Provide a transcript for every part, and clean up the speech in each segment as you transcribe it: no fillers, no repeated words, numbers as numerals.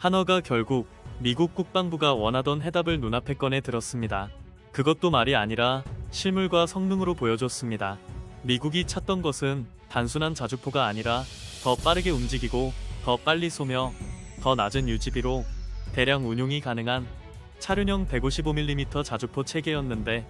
한화가 결국 미국 국방부가 원하던 해답을 눈앞에 꺼내 들었습니다. 그것도 말이 아니라 실물과 성능으로 보여줬습니다. 미국이 찾던 것은 단순한 자주포가 아니라 더 빠르게 움직이고 더 빨리 쏘며 더 낮은 유지비로 대량 운용이 가능한 차륜형 155mm 자주포 체계였는데,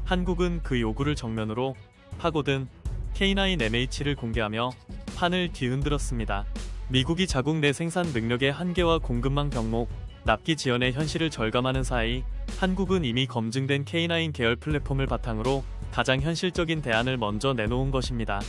한국은 그 요구를 정면으로 파고든 K9MH를 공개하며 판을 뒤흔들었습니다. 미국이 자국 내 생산 능력의 한계와 공급망 병목, 납기 지연의 현실을 절감하는 사이 한국은 이미 검증된 K9 계열 플랫폼을 바탕으로 가장 현실적인 대안을 먼저 내놓은 것입니다.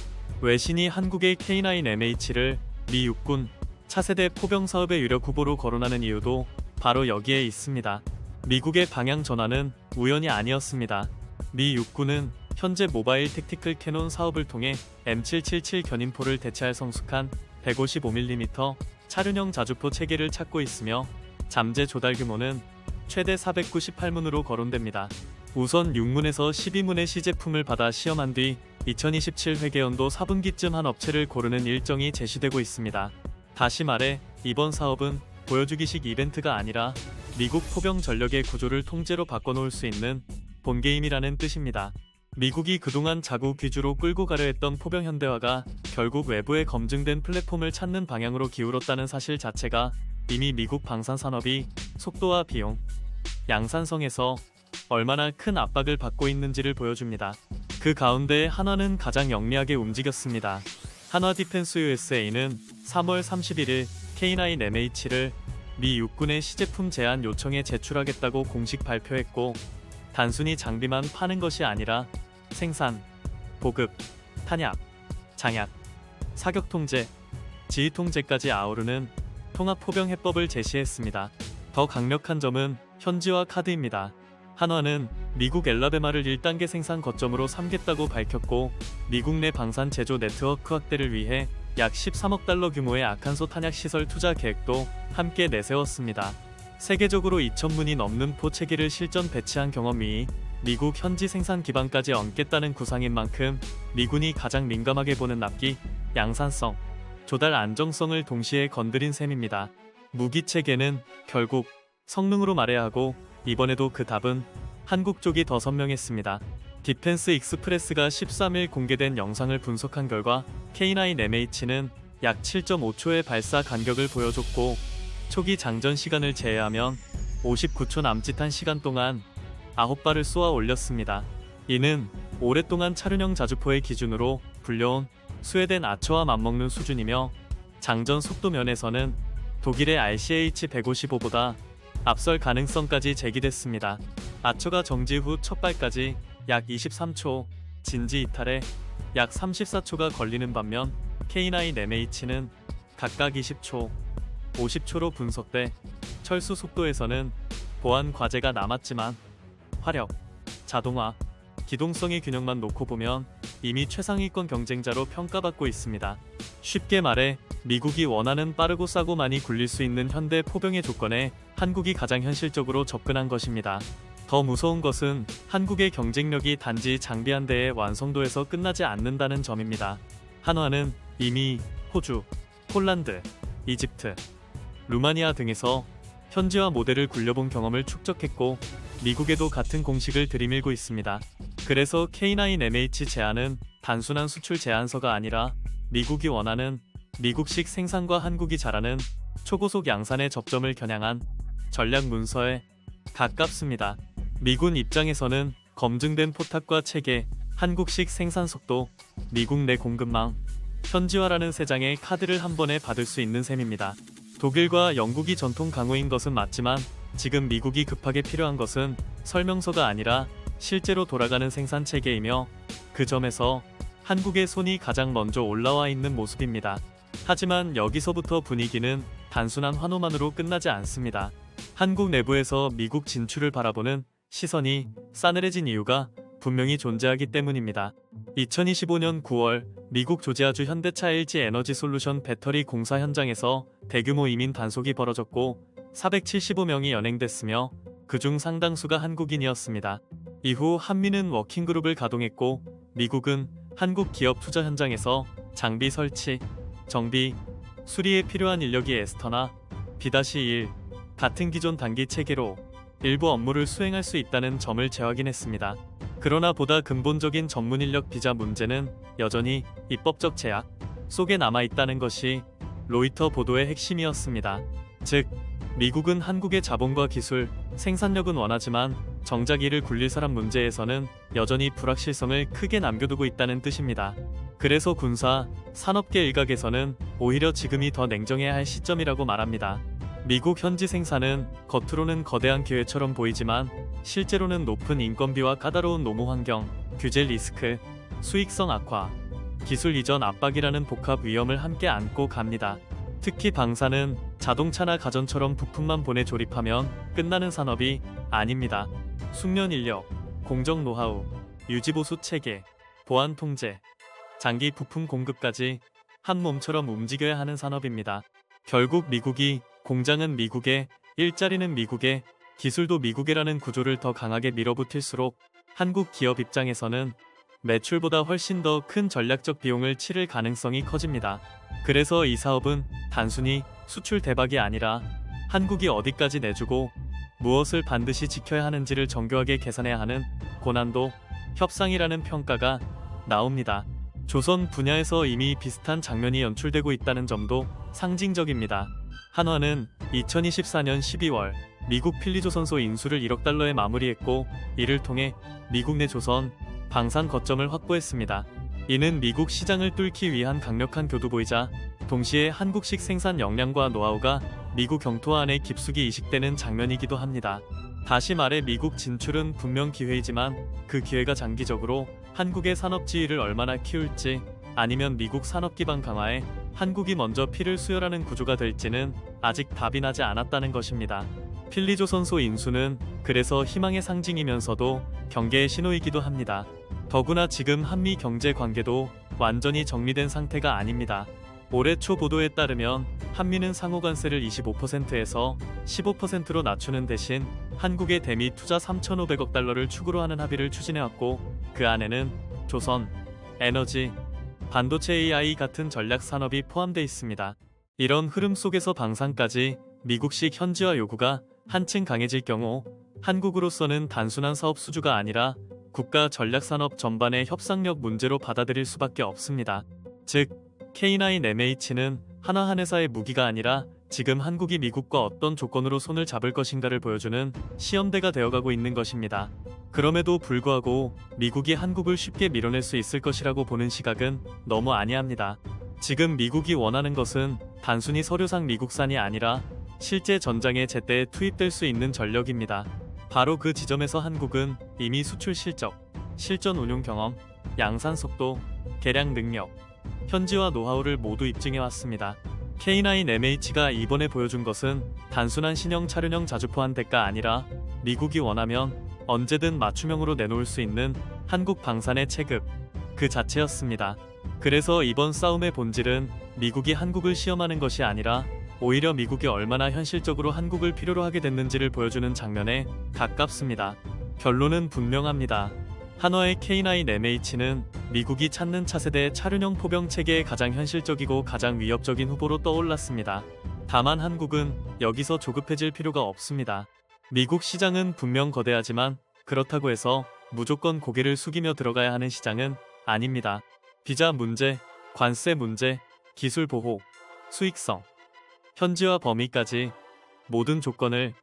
외신이 한국의 K9MH를 미 육군 차세대 포병 사업의 유력 후보로 거론하는 이유도 바로 여기에 있습니다. 미국의 방향 전환은 우연이 아니었습니다. 미 육군은 현재 모바일 택티클 캐논 사업을 통해 M777 견인포를 대체할 성숙한 155mm 차륜형 자주포 체계를 찾고 있으며, 잠재 조달 규모는 최대 498문으로 거론됩니다. 우선 6문에서 12문의 시제품을 받아 시험한 뒤 2027 회계연도 4분기쯤 한 업체를 고르는 일정이 제시되고 있습니다. 다시 말해 이번 사업은 보여주기식 이벤트가 아니라 미국 포병 전력의 구조를 통째로 바꿔놓을 수 있는 본게임이라는 뜻입니다. 미국이 그동안 자국 위주로 끌고 가려 했던 포병 현대화가 결국 외부에 검증된 플랫폼을 찾는 방향으로 기울었다는 사실 자체가 이미 미국 방산산업이 속도와 비용, 양산성에서 얼마나 큰 압박을 받고 있는지를 보여줍니다. 그 가운데 한화는 가장 영리하게 움직였습니다. 한화 디펜스 USA는 3월 31일 K9MH를 미 육군의 시제품 제안 요청에 제출하겠다고 공식 발표했고, 단순히 장비만 파는 것이 아니라 생산, 보급, 탄약, 장약, 사격 통제, 지휘 통제까지 아우르는 통합 포병 해법을 제시했습니다. 더 강력한 점은 현지화 카드입니다. 한화는 미국 엘라베마를 1단계 생산 거점으로 삼겠다고 밝혔고, 미국 내 방산 제조 네트워크 확대를 위해 약 13억 달러 규모의 아칸소 탄약 시설 투자 계획도 함께 내세웠습니다. 세계적으로 2,000문이 넘는 포 체계를 실전 배치한 경험이 미국 현지 생산 기반까지 얹겠다는 구상인 만큼 미군이 가장 민감하게 보는 납기, 양산성, 조달 안정성을 동시에 건드린 셈입니다. 무기 체계는 결국 성능으로 말해야 하고, 이번에도 그 답은 한국 쪽이 더 선명했습니다. 디펜스 익스프레스가 13일 공개된 영상을 분석한 결과 K9MH는 약 7.5초의 발사 간격을 보여줬고, 초기 장전 시간을 제외하면 59초 남짓한 시간 동안 9발을 쏘아 올렸습니다. 이는 오랫동안 차륜형 자주포의 기준으로 불려온 스웨덴 아처와 맞먹는 수준이며, 장전 속도 면에서는 독일의 RCH-155보다 앞설 가능성까지 제기됐습니다. 아처가 정지 후 첫 발까지 약 23초, 진지 이탈에 약 34초가 걸리는 반면 K9MH는 각각 20초, 50초로 분석돼 철수 속도에서는 보안 과제가 남았지만 화력, 자동화, 기동성의 균형만 놓고 보면 이미 최상위권 경쟁자로 평가받고 있습니다. 쉽게 말해 미국이 원하는 빠르고 싸고 많이 굴릴 수 있는 현대 포병의 조건에 한국이 가장 현실적으로 접근한 것입니다. 더 무서운 것은 한국의 경쟁력이 단지 장비 한 대의 완성도에서 끝나지 않는다는 점입니다. 한화는 이미 호주, 폴란드, 이집트, 루마니아 등에서 현지화 모델을 굴려본 경험을 축적했고, 미국에도 같은 공식을 들이밀고 있습니다. 그래서 K9MH 제안은 단순한 수출 제안서가 아니라 미국이 원하는 미국식 생산과 한국이 잘하는 초고속 양산의 접점을 겨냥한 전략 문서에 가깝습니다. 미군 입장에서는 검증된 포탑과 체계, 한국식 생산 속도, 미국 내 공급망, 현지화라는 세 장의 카드를 한 번에 받을 수 있는 셈입니다. 독일과 영국이 전통 강호인 것은 맞지만 지금 미국이 급하게 필요한 것은 설명서가 아니라 실제로 돌아가는 생산 체계이며, 그 점에서 한국의 손이 가장 먼저 올라와 있는 모습입니다. 하지만 여기서부터 분위기는 단순한 환호만으로 끝나지 않습니다. 한국 내부에서 미국 진출을 바라보는 시선이 싸늘해진 이유가 분명히 존재하기 때문입니다. 2025년 9월 미국 조지아주 현대차 LG 에너지 솔루션 배터리 공사 현장에서 대규모 이민 단속이 벌어졌고 475명이 연행됐으며 그중 상당수가 한국인이었습니다. 이후 한미는 워킹그룹을 가동했고 미국은 한국 기업 투자 현장에서 장비 설치, 정비, 수리에 필요한 인력이 에스터나 B-1 같은 기존 단기 체계로 일부 업무를 수행할 수 있다는 점을 재확인했습니다. 그러나 보다 근본적인 전문 인력 비자 문제는 여전히 입법적 제약 속에 남아있다는 것이 로이터 보도의 핵심이었습니다. 즉, 미국은 한국의 자본과 기술, 생산력은 원하지만 정작 이를 굴릴 사람 문제에서는 여전히 불확실성을 크게 남겨두고 있다는 뜻입니다. 그래서 군사, 산업계 일각에서는 오히려 지금이 더 냉정해야 할 시점이라고 말합니다. 미국 현지 생산은 겉으로는 거대한 기회처럼 보이지만 실제로는 높은 인건비와 까다로운 노무 환경, 규제 리스크, 수익성 악화, 기술 이전 압박이라는 복합 위험을 함께 안고 갑니다. 특히 방사는 자동차나 가전처럼 부품만 보내 조립하면 끝나는 산업이 아닙니다. 숙련 인력, 공정 노하우, 유지보수 체계, 보안 통제, 장기 부품 공급까지 한 몸처럼 움직여야 하는 산업입니다. 결국 미국이 공장은 미국에, 일자리는 미국에, 기술도 미국에라는 구조를 더 강하게 밀어붙일수록 한국 기업 입장에서는 매출보다 훨씬 더 큰 전략적 비용을 치를 가능성이 커집니다. 그래서 이 사업은 단순히 수출 대박이 아니라 한국이 어디까지 내주고 무엇을 반드시 지켜야 하는지를 정교하게 계산해야 하는 고난도 협상이라는 평가가 나옵니다. 조선 분야에서 이미 비슷한 장면이 연출되고 있다는 점도 상징적입니다. 한화는 2024년 12월 미국 필리조선소 인수를 1억 달러에 마무리했고, 이를 통해 미국 내 조선 방산 거점을 확보했습니다. 이는 미국 시장을 뚫기 위한 강력한 교두보이자 동시에 한국식 생산 역량과 노하우가 미국 경토 안에 깊숙이 이식되는 장면이기도 합니다. 다시 말해 미국 진출은 분명 기회이지만 그 기회가 장기적으로 한국의 산업 지위를 얼마나 키울지, 아니면 미국 산업 기반 강화에 한국이 먼저 피를 수혈하는 구조가 될지는 아직 답이 나지 않았다는 것입니다. 필리조선소 인수는 그래서 희망의 상징이면서도 경계의 신호이기도 합니다. 더구나 지금 한미 경제 관계도 완전히 정리된 상태가 아닙니다. 올해 초 보도에 따르면 한미는 상호관세를 25%에서 15%로 낮추는 대신 한국의 대미 투자 3,500억 달러를 축으로 하는 합의를 추진해왔고, 그 안에는 조선, 에너지, 반도체 AI 같은 전략 산업이 포함되어 있습니다. 이런 흐름 속에서 방산까지 미국식 현지화 요구가 한층 강해질 경우 한국으로서는 단순한 사업 수주가 아니라 국가 전략산업 전반의 협상력 문제로 받아들일 수밖에 없습니다. 즉, K9MH는 하나 한 회사의 무기가 아니라 지금 한국이 미국과 어떤 조건으로 손을 잡을 것인가를 보여주는 시험대가 되어가고 있는 것입니다. 그럼에도 불구하고 미국이 한국을 쉽게 밀어낼 수 있을 것이라고 보는 시각은 너무 안이합니다. 지금 미국이 원하는 것은 단순히 서류상 미국산이 아니라 실제 전장에 제때 투입될 수 있는 전력입니다. 바로 그 지점에서 한국은 이미 수출 실적, 실전 운용 경험, 양산 속도, 개량 능력, 현지화 노하우를 모두 입증해왔습니다. K9MH가 이번에 보여준 것은 단순한 신형 차륜형 자주포 한 대가 아니라 미국이 원하면 언제든 맞춤형으로 내놓을 수 있는 한국 방산의 체급 그 자체였습니다. 그래서 이번 싸움의 본질은 미국이 한국을 시험하는 것이 아니라 오히려 미국이 얼마나 현실적으로 한국을 필요로 하게 됐는지를 보여주는 장면에 가깝습니다. 결론은 분명합니다. 한화의 K9MH는 미국이 찾는 차세대 차륜형 포병 체계의 가장 현실적이고 가장 위협적인 후보로 떠올랐습니다. 다만 한국은 여기서 조급해질 필요가 없습니다. 미국 시장은 분명 거대하지만 그렇다고 해서 무조건 고개를 숙이며 들어가야 하는 시장은 아닙니다. 비자 문제, 관세 문제, 기술 보호, 수익성, 현지화 범위까지 모든 조건을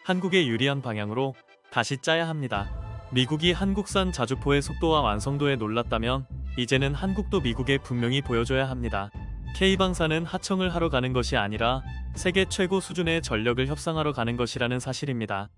한국에 유리한 방향으로 다시 짜야 합니다. 미국이 한국산 자주포의 속도와 완성도에 놀랐다면 이제는 한국도 미국에 분명히 보여줘야 합니다. K방사는 하청을 하러 가는 것이 아니라 세계 최고 수준의 전력을 협상하러 가는 것이라는 사실입니다.